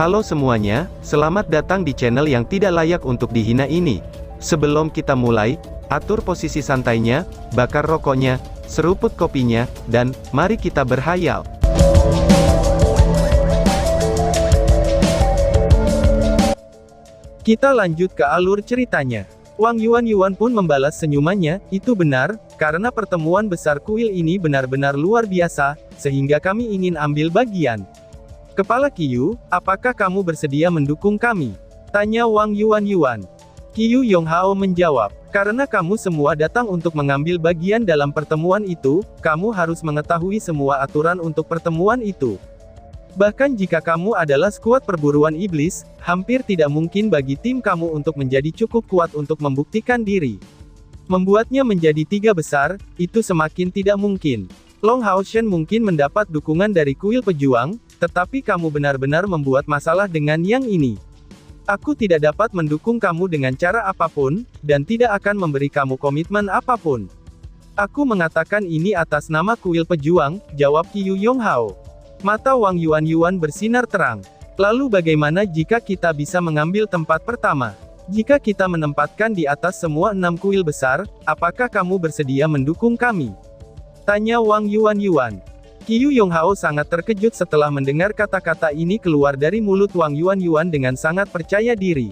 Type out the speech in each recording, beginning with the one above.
Halo semuanya, selamat datang di channel yang tidak layak untuk dihina ini. Sebelum kita mulai, atur posisi santainya, bakar rokoknya, seruput kopinya, dan mari kita berhayal. Kita lanjut ke alur ceritanya. Wang Yuan pun membalas senyumannya, itu benar, karena pertemuan besar kuil ini benar-benar luar biasa, sehingga kami ingin ambil bagian. Kepala Qiyu, apakah kamu bersedia mendukung kami? Tanya Wang Yuan. Qiyu Yonghao menjawab, karena kamu semua datang untuk mengambil bagian dalam pertemuan itu, kamu harus mengetahui semua aturan untuk pertemuan itu. Bahkan jika kamu adalah skuad perburuan iblis, hampir tidak mungkin bagi tim kamu untuk menjadi cukup kuat untuk membuktikan diri. Membuatnya menjadi 3 besar, itu semakin tidak mungkin. Long Hao Shen mungkin mendapat dukungan dari kuil pejuang, tetapi kamu benar-benar membuat masalah dengan yang ini. Aku tidak dapat mendukung kamu dengan cara apapun, dan tidak akan memberi kamu komitmen apapun. Aku mengatakan ini atas nama kuil pejuang, jawab Qiyu Yonghao. Mata Wang Yuan bersinar terang. Lalu bagaimana jika kita bisa mengambil tempat pertama? Jika kita menempatkan di atas semua 6 kuil besar, apakah kamu bersedia mendukung kami? Tanya Wang Yuan. Qiyu Yonghao sangat terkejut setelah mendengar kata-kata ini keluar dari mulut Wang Yuan dengan sangat percaya diri.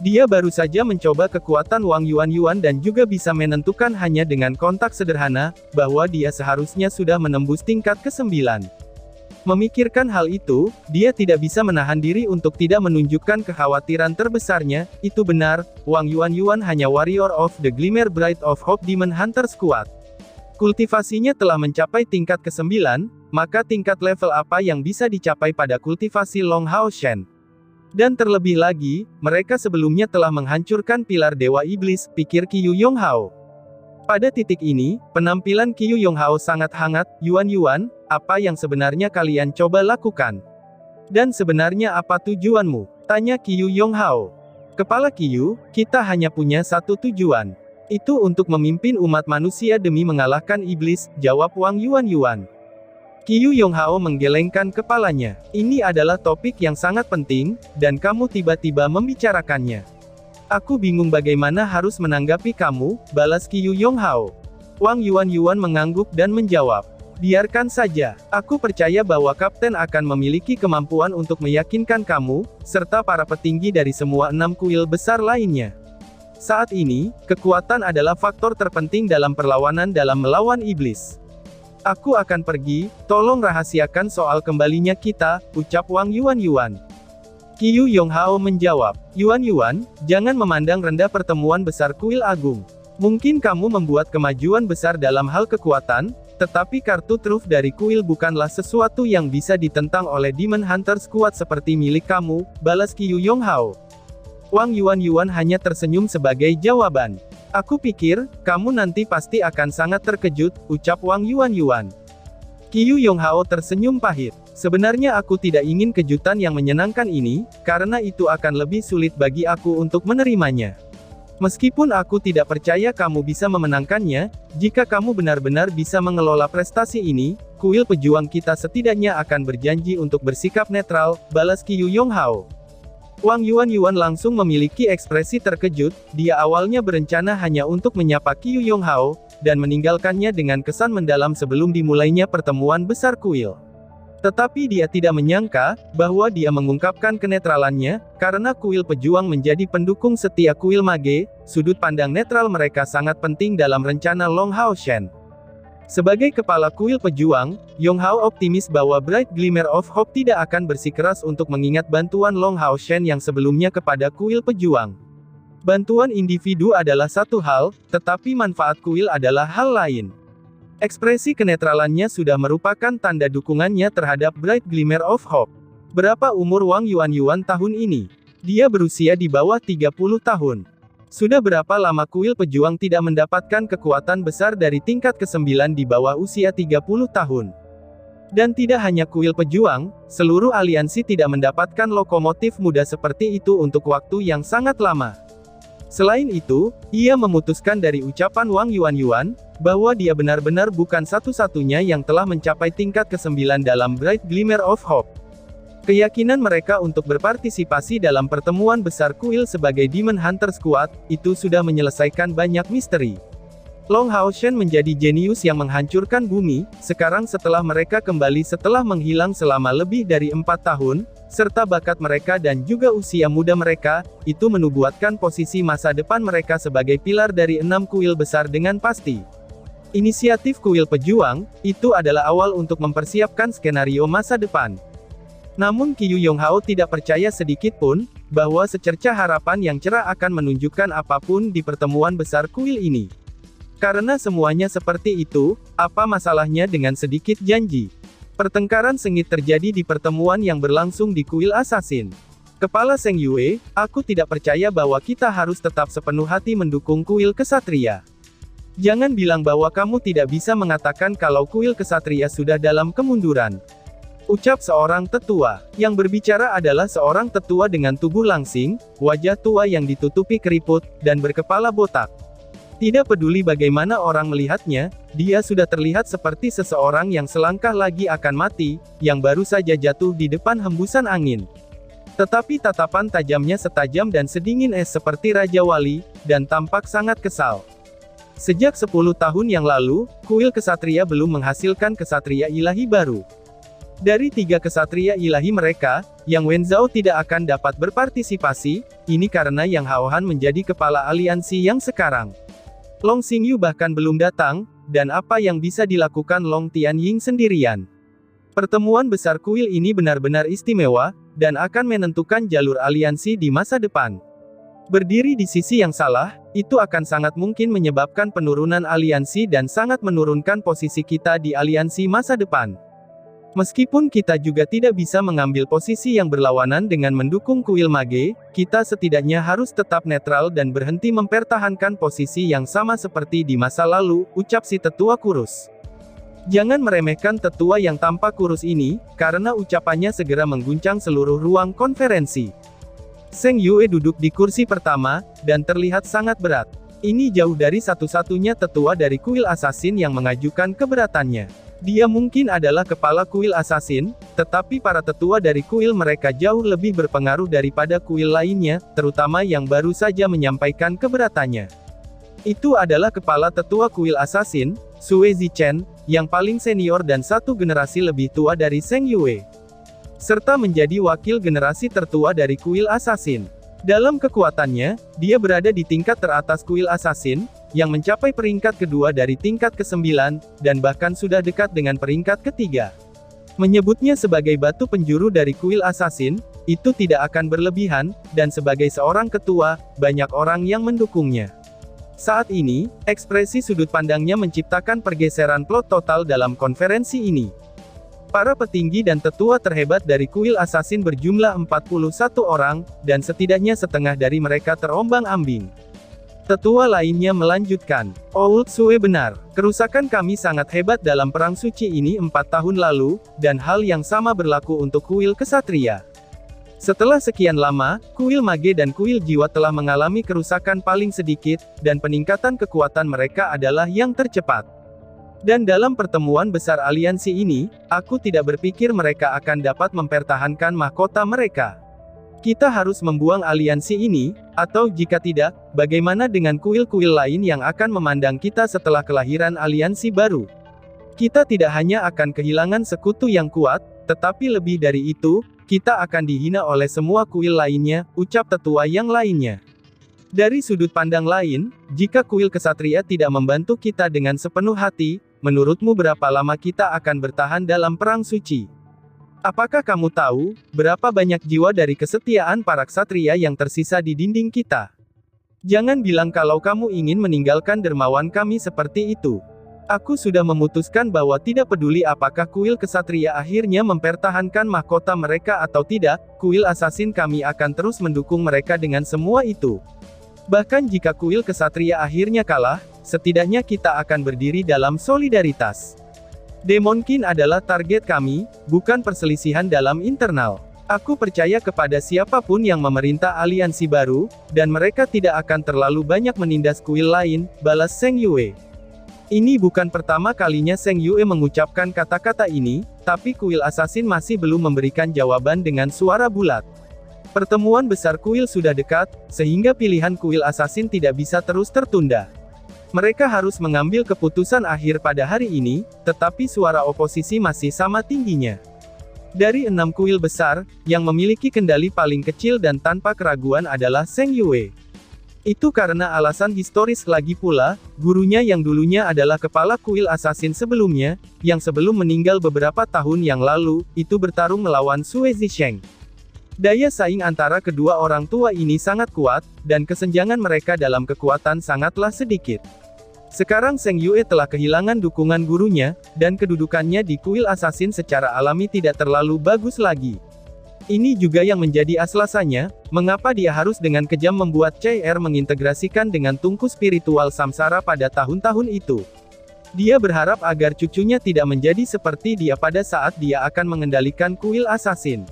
Dia baru saja mencoba kekuatan Wang Yuan dan juga bisa menentukan hanya dengan kontak sederhana, bahwa dia seharusnya sudah menembus tingkat ke-9. Memikirkan hal itu, dia tidak bisa menahan diri untuk tidak menunjukkan kekhawatiran terbesarnya, itu benar, Wang Yuan hanya warrior of the Glimmer Bright of Hope Demon Hunter Squad. Kultivasinya telah mencapai tingkat ke-9, maka tingkat level apa yang bisa dicapai pada kultivasi Long Hao Shen? Dan terlebih lagi, mereka sebelumnya telah menghancurkan pilar Dewa Iblis, pikir Qiyu Yonghao. Pada titik ini, penampilan Qiyu Yonghao sangat hangat, Yuan, apa yang sebenarnya kalian coba lakukan? Dan sebenarnya apa tujuanmu? Tanya Qiyu Yonghao. Kepala Qiyu, kita hanya punya satu tujuan. Itu untuk memimpin umat manusia demi mengalahkan iblis, jawab Wang Yuan. Qiyu Yonghao menggelengkan kepalanya. Ini adalah topik yang sangat penting, dan kamu tiba-tiba membicarakannya. Aku bingung bagaimana harus menanggapi kamu, balas Qiyu Yonghao. Wang Yuan mengangguk dan menjawab. Biarkan saja, aku percaya bahwa Kapten akan memiliki kemampuan untuk meyakinkan kamu, serta para petinggi dari semua 6 kuil besar lainnya. Saat ini, kekuatan adalah faktor terpenting dalam perlawanan dalam melawan iblis. Aku akan pergi, tolong rahasiakan soal kembalinya kita, ucap Wang Yuan. Qiyu Yonghao menjawab, Yuan, jangan memandang rendah pertemuan besar kuil agung. Mungkin kamu membuat kemajuan besar dalam hal kekuatan, tetapi kartu truf dari kuil bukanlah sesuatu yang bisa ditentang oleh Demon Hunter Squad seperti milik kamu, balas Qiyu Yonghao. Wang Yuan hanya tersenyum sebagai jawaban. Aku pikir, kamu nanti pasti akan sangat terkejut, ucap Wang Yuan. Qiyu Yonghao tersenyum pahit. Sebenarnya aku tidak ingin kejutan yang menyenangkan ini, karena itu akan lebih sulit bagi aku untuk menerimanya. Meskipun aku tidak percaya kamu bisa memenangkannya, jika kamu benar-benar bisa mengelola prestasi ini, kuil pejuang kita setidaknya akan berjanji untuk bersikap netral, balas Qiyu Yonghao. Wang Yuan langsung memiliki ekspresi terkejut, dia awalnya berencana hanya untuk menyapa Qiyu Yonghao, dan meninggalkannya dengan kesan mendalam sebelum dimulainya pertemuan besar kuil. Tetapi dia tidak menyangka, bahwa dia mengungkapkan kenetralannya, karena kuil pejuang menjadi pendukung setia kuil mage, sudut pandang netral mereka sangat penting dalam rencana Long Hao Shen. Sebagai kepala kuil pejuang, Yonghao optimis bahwa Bright Glimmer of Hope tidak akan bersikeras untuk mengingat bantuan Long Hao Shen yang sebelumnya kepada kuil pejuang. Bantuan individu adalah satu hal, tetapi manfaat kuil adalah hal lain. Ekspresi kenetralannya sudah merupakan tanda dukungannya terhadap Bright Glimmer of Hope. Berapa umur Wang Yuan tahun ini? Dia berusia di bawah 30 tahun. Sudah berapa lama kuil pejuang tidak mendapatkan kekuatan besar dari tingkat ke-9 di bawah usia 30 tahun? Dan tidak hanya kuil pejuang, seluruh aliansi tidak mendapatkan lokomotif muda seperti itu untuk waktu yang sangat lama. Selain itu, ia memutuskan dari ucapan Wang Yuan, bahwa dia benar-benar bukan satu-satunya yang telah mencapai tingkat ke-9 dalam Bright Glimmer of Hope. Keyakinan mereka untuk berpartisipasi dalam pertemuan besar kuil sebagai Demon Hunter Squad, itu sudah menyelesaikan banyak misteri. Long Haoshen menjadi jenius yang menghancurkan bumi, sekarang setelah mereka kembali setelah menghilang selama lebih dari 4 tahun, serta bakat mereka dan juga usia muda mereka, itu menubuatkan posisi masa depan mereka sebagai pilar dari 6 kuil besar dengan pasti. Inisiatif kuil pejuang, itu adalah awal untuk mempersiapkan skenario masa depan. Namun Qiyu Yonghao tidak percaya sedikit pun, bahwa secercah harapan yang cerah akan menunjukkan apapun di pertemuan besar kuil ini. Karena semuanya seperti itu, apa masalahnya dengan sedikit janji? Pertengkaran sengit terjadi di pertemuan yang berlangsung di kuil Assassin. Kepala Seng Yue, aku tidak percaya bahwa kita harus tetap sepenuh hati mendukung kuil kesatria. Jangan bilang bahwa kamu tidak bisa mengatakan kalau kuil kesatria sudah dalam kemunduran. Ucap seorang tetua. Yang berbicara adalah seorang tetua dengan tubuh langsing, wajah tua yang ditutupi keriput, dan berkepala botak. Tidak peduli bagaimana orang melihatnya, dia sudah terlihat seperti seseorang yang selangkah lagi akan mati, yang baru saja jatuh di depan hembusan angin. Tetapi tatapan tajamnya setajam dan sedingin es seperti Raja Wali, dan tampak sangat kesal. Sejak 10 tahun yang lalu, kuil kesatria belum menghasilkan kesatria ilahi baru. Dari 3 kesatria ilahi mereka, Yang Wenzhao tidak akan dapat berpartisipasi, ini karena Yang Haohan menjadi kepala aliansi yang sekarang. Long Xingyu bahkan belum datang, dan apa yang bisa dilakukan Long Tianying sendirian. Pertemuan besar kuil ini benar-benar istimewa, dan akan menentukan jalur aliansi di masa depan. Berdiri di sisi yang salah, itu akan sangat mungkin menyebabkan penurunan aliansi dan sangat menurunkan posisi kita di aliansi masa depan. Meskipun kita juga tidak bisa mengambil posisi yang berlawanan dengan mendukung kuil mage, kita setidaknya harus tetap netral dan berhenti mempertahankan posisi yang sama seperti di masa lalu, ucap si tetua kurus. Jangan meremehkan tetua yang tampak kurus ini, karena ucapannya segera mengguncang seluruh ruang konferensi. Seng Yue duduk di kursi pertama, dan terlihat sangat berat. Ini jauh dari satu-satunya tetua dari kuil Assassin yang mengajukan keberatannya. Dia mungkin adalah kepala kuil Assassin, tetapi para tetua dari kuil mereka jauh lebih berpengaruh daripada kuil lainnya, terutama yang baru saja menyampaikan keberatannya. Itu adalah kepala tetua kuil Assassin, Sue Zichen, yang paling senior dan satu generasi lebih tua dari Seng Yue. Serta menjadi wakil generasi tertua dari kuil Assassin. Dalam kekuatannya, dia berada di tingkat teratas kuil Assassin, yang mencapai peringkat kedua dari tingkat ke-9, dan bahkan sudah dekat dengan peringkat ketiga. Menyebutnya sebagai batu penjuru dari kuil Assassin, itu tidak akan berlebihan, dan sebagai seorang ketua, banyak orang yang mendukungnya. Saat ini, ekspresi sudut pandangnya menciptakan pergeseran plot total dalam konferensi ini. Para petinggi dan tetua terhebat dari kuil Assassin berjumlah 41 orang, dan setidaknya setengah dari mereka terombang-ambing. Tetua lainnya melanjutkan, Old Sue benar, kerusakan kami sangat hebat dalam perang suci ini 4 tahun lalu, dan hal yang sama berlaku untuk kuil kesatria. Setelah sekian lama, kuil mage dan kuil jiwa telah mengalami kerusakan paling sedikit, dan peningkatan kekuatan mereka adalah yang tercepat. Dan dalam pertemuan besar aliansi ini, aku tidak berpikir mereka akan dapat mempertahankan mahkota mereka. Kita harus membuang aliansi ini, atau jika tidak, bagaimana dengan kuil-kuil lain yang akan memandang kita setelah kelahiran aliansi baru? Kita tidak hanya akan kehilangan sekutu yang kuat, tetapi lebih dari itu, kita akan dihina oleh semua kuil lainnya, ucap tetua yang lainnya. Dari sudut pandang lain, jika kuil kesatria tidak membantu kita dengan sepenuh hati, menurutmu berapa lama kita akan bertahan dalam perang suci? Apakah kamu tahu, berapa banyak jiwa dari kesetiaan para ksatria yang tersisa di dinding kita? Jangan bilang kalau kamu ingin meninggalkan dermawan kami seperti itu. Aku sudah memutuskan bahwa tidak peduli apakah kuil kesatria akhirnya mempertahankan mahkota mereka atau tidak, kuil Assassin kami akan terus mendukung mereka dengan semua itu. Bahkan jika kuil kesatria akhirnya kalah, setidaknya kita akan berdiri dalam solidaritas. Demon King adalah target kami, bukan perselisihan dalam internal. Aku percaya kepada siapapun yang memerintah aliansi baru, dan mereka tidak akan terlalu banyak menindas kuil lain, balas Seng Yue. Ini bukan pertama kalinya Seng Yue mengucapkan kata-kata ini, Tapi kuil assassin masih belum memberikan jawaban dengan suara bulat. Pertemuan besar kuil sudah dekat, sehingga pilihan kuil assassin tidak bisa terus tertunda. Mereka harus mengambil keputusan akhir pada hari ini, tetapi suara oposisi masih sama tingginya. Dari 6 kuil besar, yang memiliki kendali paling kecil dan tanpa keraguan adalah Zheng Yue. Itu karena alasan historis lagi pula, gurunya yang dulunya adalah kepala kuil assassin sebelumnya, yang sebelum meninggal beberapa tahun yang lalu, itu bertarung melawan Sue Zisheng. Daya saing antara kedua orang tua ini sangat kuat, dan kesenjangan mereka dalam kekuatan sangatlah sedikit. Sekarang Zheng Yue telah kehilangan dukungan gurunya, dan kedudukannya di kuil assassin secara alami tidak terlalu bagus lagi. Ini juga yang menjadi alasannya, mengapa dia harus dengan kejam membuat CR mengintegrasikan dengan tungku spiritual samsara pada tahun-tahun itu. Dia berharap agar cucunya tidak menjadi seperti dia pada saat dia akan mengendalikan kuil assassin.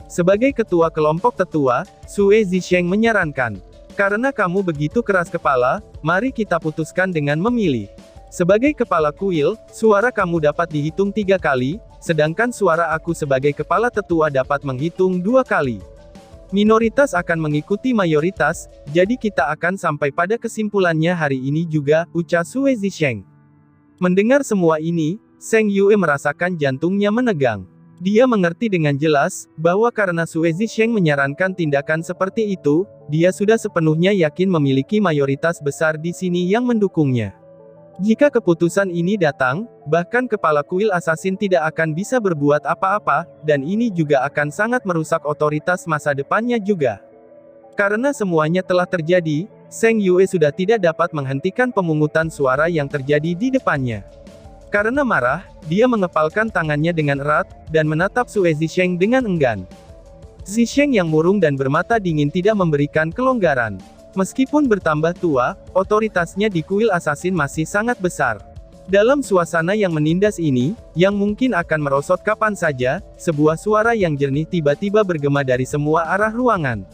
Sebagai ketua kelompok tetua, Sue Zisheng menyarankan, "Karena kamu begitu keras kepala, mari kita putuskan dengan memilih. Sebagai kepala kuil, suara kamu dapat dihitung 3 kali, sedangkan suara aku sebagai kepala tetua dapat menghitung 2 kali. Minoritas akan mengikuti mayoritas, jadi kita akan sampai pada kesimpulannya hari ini juga," ucap Sue Zisheng. Mendengar semua ini, Zheng Yue merasakan jantungnya menegang. Dia mengerti dengan jelas, bahwa karena Sue Zisheng menyarankan tindakan seperti itu, dia sudah sepenuhnya yakin memiliki mayoritas besar di sini yang mendukungnya. Jika keputusan ini datang, bahkan kepala kuil assassin tidak akan bisa berbuat apa-apa, dan ini juga akan sangat merusak otoritas masa depannya juga. Karena semuanya telah terjadi, Zheng Yue sudah tidak dapat menghentikan pemungutan suara yang terjadi di depannya. Karena marah, dia mengepalkan tangannya dengan erat, dan menatap Sue Zisheng dengan enggan. Zisheng yang murung dan bermata dingin tidak memberikan kelonggaran. Meskipun bertambah tua, otoritasnya di kuil assassin masih sangat besar. Dalam suasana yang menindas ini, yang mungkin akan merosot kapan saja, sebuah suara yang jernih tiba-tiba bergema dari semua arah ruangan.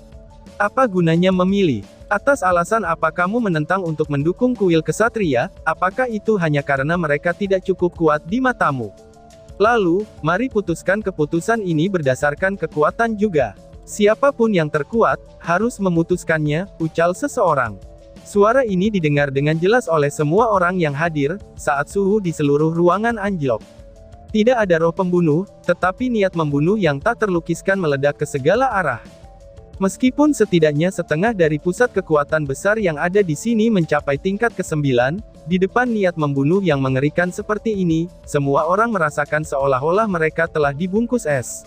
"Apa gunanya memilih? Atas alasan apa kamu menentang untuk mendukung kuil kesatria? Apakah itu hanya karena mereka tidak cukup kuat di matamu? Lalu, mari putuskan keputusan ini berdasarkan kekuatan juga. Siapapun yang terkuat, harus memutuskannya," ucal seseorang. Suara ini didengar dengan jelas oleh semua orang yang hadir, saat suhu di seluruh ruangan anjlok. Tidak ada roh pembunuh, tetapi niat membunuh yang tak terlukiskan meledak ke segala arah. Meskipun setidaknya setengah dari pusat kekuatan besar yang ada di sini mencapai tingkat ke-9, di depan niat membunuh yang mengerikan seperti ini, semua orang merasakan seolah-olah mereka telah dibungkus es.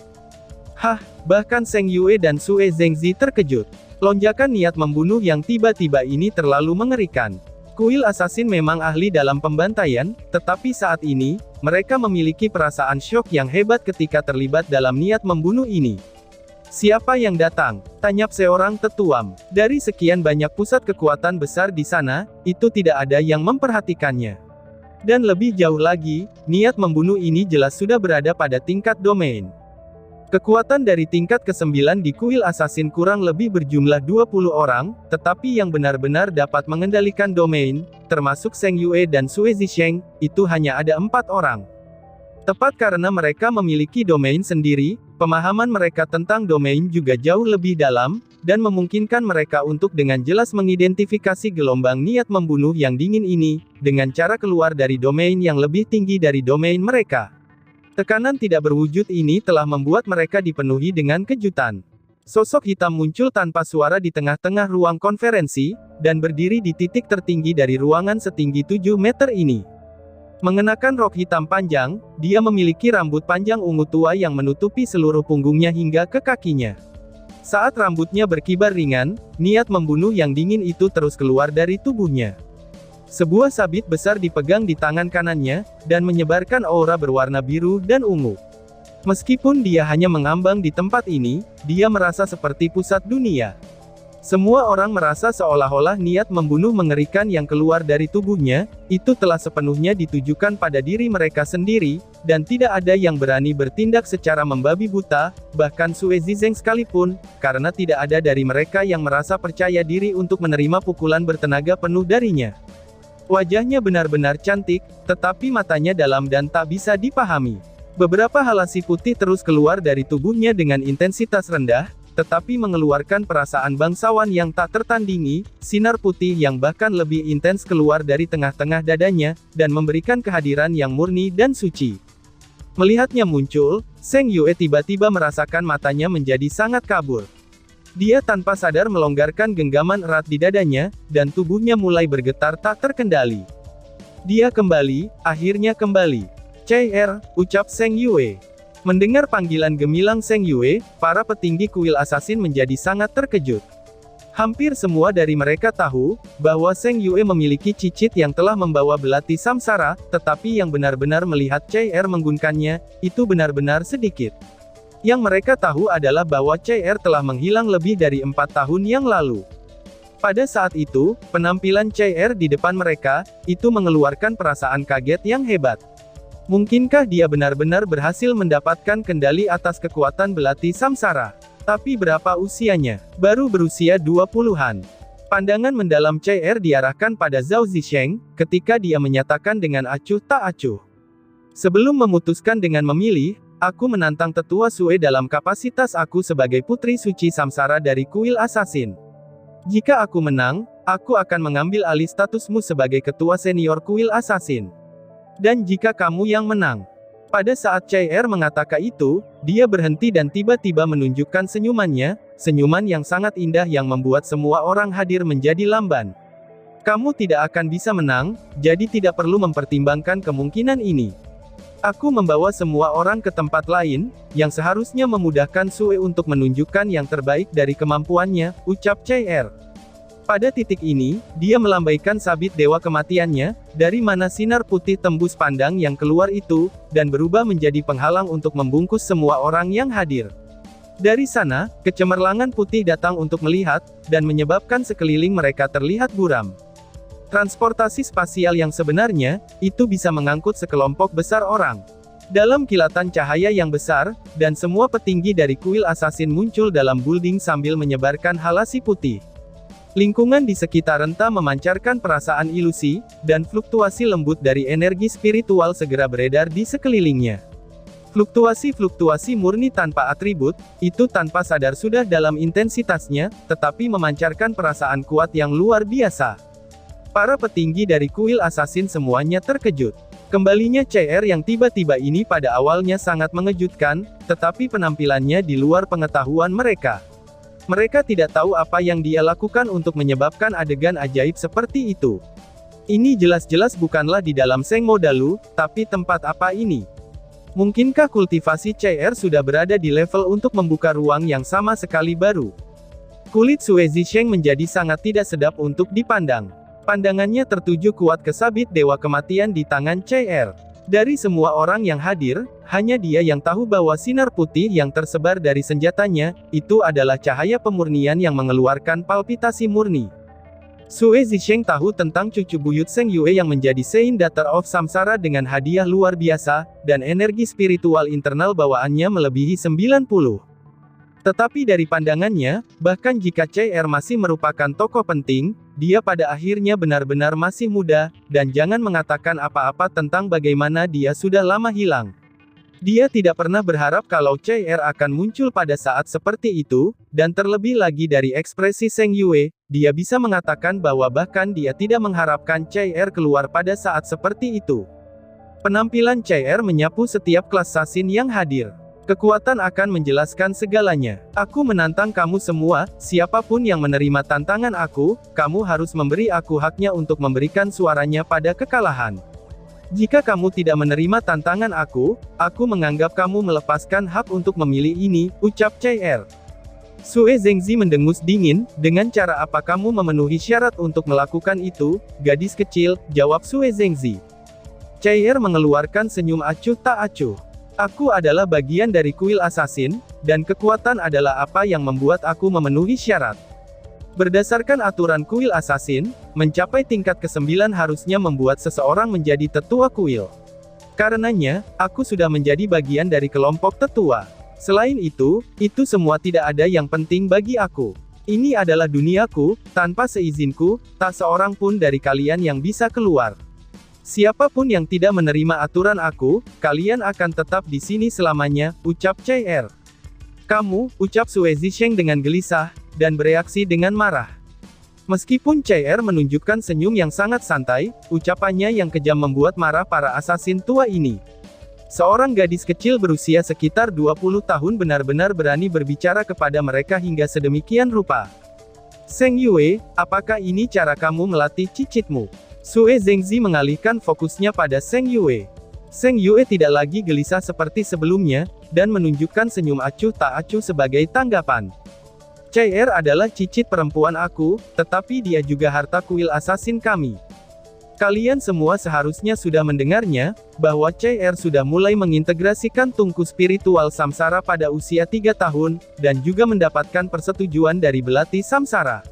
Hah, bahkan Zheng Yue dan Sue Zhengzi terkejut. Lonjakan niat membunuh yang tiba-tiba ini terlalu mengerikan. Kuil assassin memang ahli dalam pembantaian, tetapi saat ini, mereka memiliki perasaan syok yang hebat ketika terlibat dalam niat membunuh ini. "Siapa yang datang?" tanya seorang tetuam. Dari sekian banyak pusat kekuatan besar di sana, itu tidak ada yang memperhatikannya. Dan lebih jauh lagi, niat membunuh ini jelas sudah berada pada tingkat domain. Kekuatan dari tingkat ke-9 di kuil assassin kurang lebih berjumlah 20 orang, tetapi yang benar-benar dapat mengendalikan domain, termasuk Zheng Yue dan Sue Zisheng, itu hanya ada 4 orang. Tepat karena mereka memiliki domain sendiri, pemahaman mereka tentang domain juga jauh lebih dalam, dan memungkinkan mereka untuk dengan jelas mengidentifikasi gelombang niat membunuh yang dingin ini, dengan cara keluar dari domain yang lebih tinggi dari domain mereka. Tekanan tidak berwujud ini telah membuat mereka dipenuhi dengan kejutan. Sosok hitam muncul tanpa suara di tengah-tengah ruang konferensi, dan berdiri di titik tertinggi dari ruangan setinggi 7 meter ini. Mengenakan rok hitam panjang, dia memiliki rambut panjang ungu tua yang menutupi seluruh punggungnya hingga ke kakinya. Saat rambutnya berkibar ringan, niat membunuh yang dingin itu terus keluar dari tubuhnya. Sebuah sabit besar dipegang di tangan kanannya, dan menyebarkan aura berwarna biru dan ungu. Meskipun dia hanya mengambang di tempat ini, dia merasa seperti pusat dunia. Semua orang merasa seolah-olah niat membunuh mengerikan yang keluar dari tubuhnya, itu telah sepenuhnya ditujukan pada diri mereka sendiri, dan tidak ada yang berani bertindak secara membabi buta, bahkan Sue Zisheng sekalipun, karena tidak ada dari mereka yang merasa percaya diri untuk menerima pukulan bertenaga penuh darinya. Wajahnya benar-benar cantik, tetapi matanya dalam dan tak bisa dipahami. Beberapa halasi putih terus keluar dari tubuhnya dengan intensitas rendah, tetapi mengeluarkan perasaan bangsawan yang tak tertandingi. Sinar putih yang bahkan lebih intens keluar dari tengah-tengah dadanya, dan memberikan kehadiran yang murni dan suci. Melihatnya muncul, Zheng Yue tiba-tiba merasakan matanya menjadi sangat kabur. Dia tanpa sadar melonggarkan genggaman erat di dadanya, dan tubuhnya mulai bergetar tak terkendali. Dia kembali, akhirnya kembali. "CR," ucap Zheng Yue. Mendengar panggilan gemilang Zheng Yue, para petinggi kuil assassin menjadi sangat terkejut. Hampir semua dari mereka tahu, bahwa Zheng Yue memiliki cicit yang telah membawa belati samsara, tetapi yang benar-benar melihat CR menggunakannya, itu benar-benar sedikit. Yang mereka tahu adalah bahwa CR telah menghilang lebih dari 4 tahun yang lalu. Pada saat itu, penampilan CR di depan mereka, itu mengeluarkan perasaan kaget yang hebat. Mungkinkah dia benar-benar berhasil mendapatkan kendali atas kekuatan belati samsara? Tapi berapa usianya? Baru berusia 20-an. Pandangan mendalam CR diarahkan pada Zhao Zisheng, ketika dia menyatakan dengan acuh tak acuh. "Sebelum memutuskan dengan memilih, aku menantang tetua Sue dalam kapasitas aku sebagai putri suci samsara dari kuil assassin. Jika aku menang, aku akan mengambil alih statusmu sebagai ketua senior kuil assassin. Dan jika kamu yang menang." Pada saat CR mengatakan itu, dia berhenti dan tiba-tiba menunjukkan senyumannya, senyuman yang sangat indah yang membuat semua orang hadir menjadi lamban. "Kamu tidak akan bisa menang, jadi tidak perlu mempertimbangkan kemungkinan ini. Aku membawa semua orang ke tempat lain, yang seharusnya memudahkan Sue untuk menunjukkan yang terbaik dari kemampuannya," ucap CR. Pada titik ini, dia melambaikan sabit dewa kematiannya, dari mana sinar putih tembus pandang yang keluar itu, dan berubah menjadi penghalang untuk membungkus semua orang yang hadir. Dari sana, kecemerlangan putih datang untuk melihat, dan menyebabkan sekeliling mereka terlihat buram. Transportasi spasial yang sebenarnya, itu bisa mengangkut sekelompok besar orang. Dalam kilatan cahaya yang besar, dan semua petinggi dari kuil assassin muncul dalam building sambil menyebarkan halasi putih. Lingkungan di sekitar renta memancarkan perasaan ilusi, dan fluktuasi lembut dari energi spiritual segera beredar di sekelilingnya. Fluktuasi-fluktuasi murni tanpa atribut, itu tanpa sadar sudah dalam intensitasnya, tetapi memancarkan perasaan kuat yang luar biasa. Para petinggi dari kuil assassin semuanya terkejut. Kembalinya CR yang tiba-tiba ini pada awalnya sangat mengejutkan, tetapi penampilannya di luar pengetahuan mereka. Mereka tidak tahu apa yang dia lakukan untuk menyebabkan adegan ajaib seperti itu. Ini jelas-jelas bukanlah di dalam Zheng Modalu, tapi tempat apa ini? Mungkinkah kultivasi CR sudah berada di level untuk membuka ruang yang sama sekali baru? Kulit Sue Zisheng menjadi sangat tidak sedap untuk dipandang. Pandangannya tertuju kuat ke sabit dewa kematian di tangan CR. Dari semua orang yang hadir, hanya dia yang tahu bahwa sinar putih yang tersebar dari senjatanya, itu adalah cahaya pemurnian yang mengeluarkan palpitasi murni. Sue Zisheng tahu tentang cucu buyut Zheng Yue yang menjadi Sein Daughter of Samsara dengan hadiah luar biasa, dan energi spiritual internal bawaannya melebihi 90. Tetapi dari pandangannya, bahkan jika CR masih merupakan tokoh penting, dia pada akhirnya benar-benar masih muda, dan jangan mengatakan apa-apa tentang bagaimana dia sudah lama hilang. Dia tidak pernah berharap kalau CR akan muncul pada saat seperti itu, dan terlebih lagi dari ekspresi Zheng Yue, dia bisa mengatakan bahwa bahkan dia tidak mengharapkan CR keluar pada saat seperti itu. Penampilan CR menyapu setiap kelas assassin yang hadir. Kekuatan akan menjelaskan segalanya. Aku menantang kamu semua, siapapun yang menerima tantangan aku, kamu harus memberi aku haknya untuk memberikan suaranya pada kekalahan. Jika kamu tidak menerima tantangan aku menganggap kamu melepaskan hak untuk memilih ini, ucap CR. Sue Zhengzi mendengus dingin, dengan cara apa kamu memenuhi syarat untuk melakukan itu, gadis kecil, jawab Sue Zhengzi. CR mengeluarkan senyum acuh tak acuh. Aku adalah bagian dari kuil assassin, dan kekuatan adalah apa yang membuat aku memenuhi syarat. Berdasarkan aturan kuil assassin, mencapai tingkat ke-9 harusnya membuat seseorang menjadi tetua kuil. Karenanya, aku sudah menjadi bagian dari kelompok tetua. Selain itu semua tidak ada yang penting bagi aku. Ini adalah duniaku, tanpa seizinku, tak seorang pun dari kalian yang bisa keluar. Siapapun yang tidak menerima aturan aku, kalian akan tetap di sini selamanya, ucap CR. Kamu, ucap Sue Zisheng dengan gelisah, dan bereaksi dengan marah. Meskipun CR menunjukkan senyum yang sangat santai, ucapannya yang kejam membuat marah para asasin tua ini. Seorang gadis kecil berusia sekitar 20 tahun benar-benar berani berbicara kepada mereka hingga sedemikian rupa. Zheng Yue, apakah ini cara kamu melatih cicitmu? Sue Zhengzi mengalihkan fokusnya pada Zheng Yue. Zheng Yue tidak lagi gelisah seperti sebelumnya, dan menunjukkan senyum acuh tak acuh sebagai tanggapan. CR adalah cicit perempuan aku, tetapi dia juga harta kuil assassin kami. Kalian semua seharusnya sudah mendengarnya, bahwa CR sudah mulai mengintegrasikan tungku spiritual samsara pada usia 3 tahun, dan juga mendapatkan persetujuan dari belati samsara.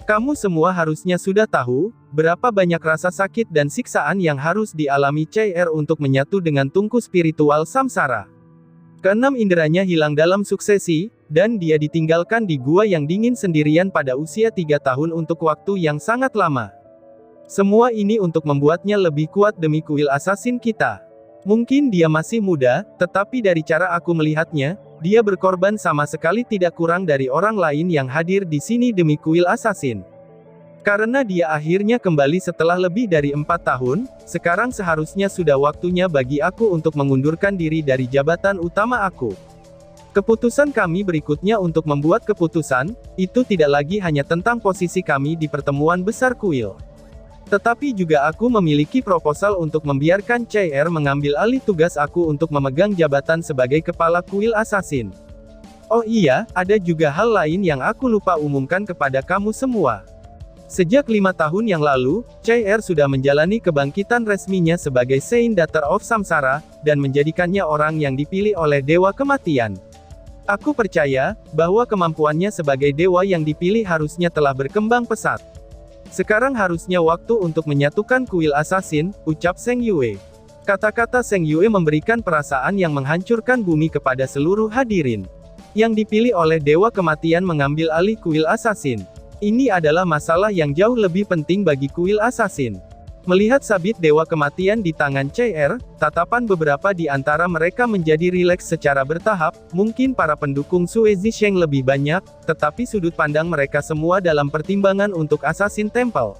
Kamu semua harusnya sudah tahu, berapa banyak rasa sakit dan siksaan yang harus dialami CR untuk menyatu dengan tungku spiritual samsara. Keenam inderanya hilang dalam suksesi, dan dia ditinggalkan di gua yang dingin sendirian pada usia 3 tahun untuk waktu yang sangat lama. Semua ini untuk membuatnya lebih kuat demi kuil assassin kita. Mungkin dia masih muda, tetapi dari cara aku melihatnya, dia berkorban sama sekali tidak kurang dari orang lain yang hadir di sini demi kuil assassin. Karena dia akhirnya kembali setelah lebih dari 4 tahun, sekarang seharusnya sudah waktunya bagi aku untuk mengundurkan diri dari jabatan utama aku. Keputusan kami berikutnya untuk membuat keputusan, itu tidak lagi hanya tentang posisi kami di pertemuan besar kuil. Tetapi juga aku memiliki proposal untuk membiarkan CR mengambil alih tugas aku untuk memegang jabatan sebagai kepala kuil assassin. Oh iya, ada juga hal lain yang aku lupa umumkan kepada kamu semua. Sejak 5 tahun yang lalu, CR sudah menjalani kebangkitan resminya sebagai Saint Daughter of Samsara, dan menjadikannya orang yang dipilih oleh Dewa Kematian. Aku percaya, bahwa kemampuannya sebagai dewa yang dipilih harusnya telah berkembang pesat. Sekarang harusnya waktu untuk menyatukan kuil assassin, ucap Zheng Yue. Kata-kata Zheng Yue memberikan perasaan yang menghancurkan bumi kepada seluruh hadirin. Yang dipilih oleh Dewa Kematian mengambil alih kuil assassin. Ini adalah masalah yang jauh lebih penting bagi kuil assassin. Melihat sabit Dewa Kematian di tangan CR, tatapan beberapa di antara mereka menjadi rileks secara bertahap, mungkin para pendukung Sue Zisheng lebih banyak, tetapi sudut pandang mereka semua dalam pertimbangan untuk Assassin Temple.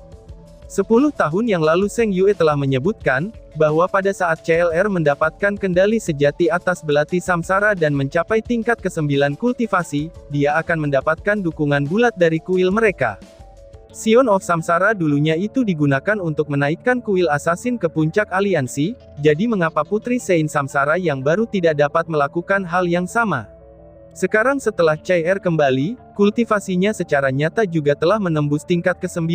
10 tahun yang lalu Zheng Yue telah menyebutkan, bahwa pada saat CLR mendapatkan kendali sejati atas belati samsara dan mencapai tingkat ke-9 kultivasi, dia akan mendapatkan dukungan bulat dari kuil mereka. Sion of Samsara dulunya itu digunakan untuk menaikkan kuil assassin ke puncak aliansi, jadi mengapa Putri Saint Samsara yang baru tidak dapat melakukan hal yang sama? Sekarang setelah CR kembali, kultivasinya secara nyata juga telah menembus tingkat ke-9,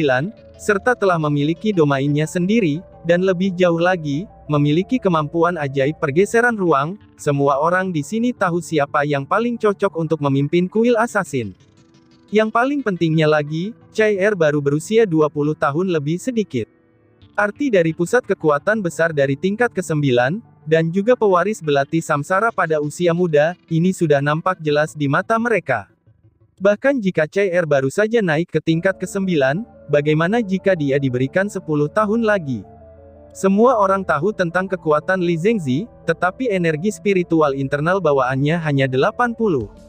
serta telah memiliki domainnya sendiri, dan lebih jauh lagi, memiliki kemampuan ajaib pergeseran ruang. Semua orang di sini tahu siapa yang paling cocok untuk memimpin kuil assassin. Yang paling pentingnya lagi, CR baru berusia 20 tahun lebih sedikit. Arti dari pusat kekuatan besar dari tingkat ke-9, dan juga pewaris belati samsara pada usia muda, ini sudah nampak jelas di mata mereka. Bahkan jika CR baru saja naik ke tingkat ke-9, bagaimana jika dia diberikan 10 tahun lagi? Semua orang tahu tentang kekuatan Li Zhengzi, tetapi energi spiritual internal bawaannya hanya 80.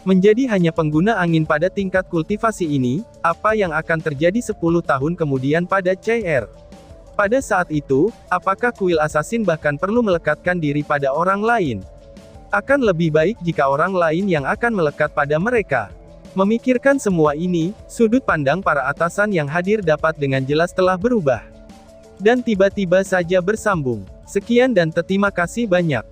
Menjadi hanya pengguna angin pada tingkat kultivasi ini, apa yang akan terjadi 10 tahun kemudian pada CR? Pada saat itu, apakah kuil assassin bahkan perlu melekatkan diri pada orang lain? Akan lebih baik jika orang lain yang akan melekat pada mereka. Memikirkan semua ini, sudut pandang para atasan yang hadir dapat dengan jelas telah berubah. Dan tiba-tiba saja bersambung. Sekian dan terima kasih banyak.